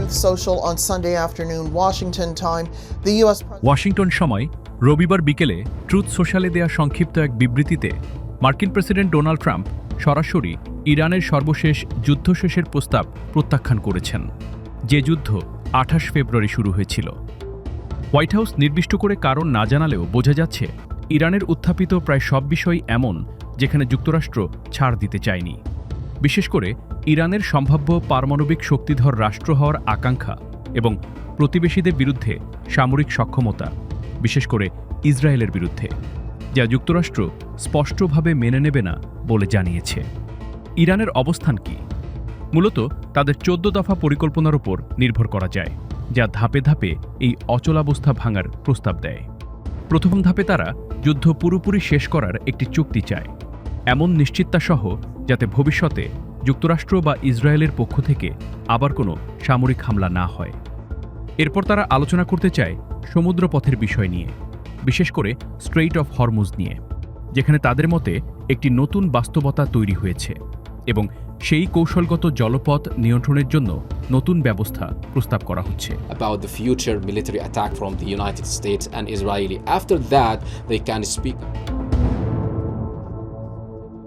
Truth Social on Sunday afternoon, Washington time. The U.S. Washington সময় রবিবার বিকেলে truth সোশ্যালে দেয়া সংক্ষিপ্ত এক বিবৃতিতে মার্কিন প্রেসিডেন্ট ডোনাল্ড ট্রাম্প সরাসরি ইরানের সর্বশেষ যুদ্ধ শেষের প্রস্তাব প্রত্যাখ্যান করেছেন, যে যুদ্ধ 28 ফেব্রুয়ারি শুরু হয়েছিল। হোয়াইট হাউস নির্দিষ্ট করে কারণ না জানালেও বোঝা যাচ্ছে ইরানের উত্থাপিত প্রায় সব বিষয় এমন যেখানে যুক্তরাষ্ট্র ছাড় দিতে চায়নি। বিশেষ করে ইরানের সম্ভাব্য পারমাণবিক শক্তিধর রাষ্ট্র হওয়ার আকাঙ্ক্ষা এবং প্রতিবেশীদের বিরুদ্ধে সামরিক সক্ষমতা, বিশেষ করে ইসরায়েলের বিরুদ্ধে, যা যুক্তরাষ্ট্র স্পষ্টভাবে মেনে নেবে না বলে জানিয়েছে। ইরানের অবস্থান কি? মূলত তাদের 14 দফা পরিকল্পনার উপর নির্ভর করা যায়, যা ধাপে ধাপে এই অচলাবস্থা ভাঙার প্রস্তাব দেয়। প্রথম ধাপে তারা যুদ্ধ পুরোপুরি শেষ করার একটি চুক্তি চায়, এমন নিশ্চিততা সহ যাতে ভবিষ্যতে যুক্তরাষ্ট্র বা ইসরায়েলের পক্ষ থেকে আবার কোনো সামরিক হামলা না হয়। এরপর তারা আলোচনা করতে চায় সমুদ্রপথের বিষয় নিয়ে, বিশেষ করে স্ট্রেইট অফ হরমুজ নিয়ে, যেখানে তাদের মতে একটি নতুন বাস্তবতা তৈরি হয়েছে এবং সেই কৌশলগত জলপথ নিয়ন্ত্রণের জন্য নতুন ব্যবস্থা প্রস্তাব করা হচ্ছে। About the future military attack from the United States and Israeli. After that, they can speak.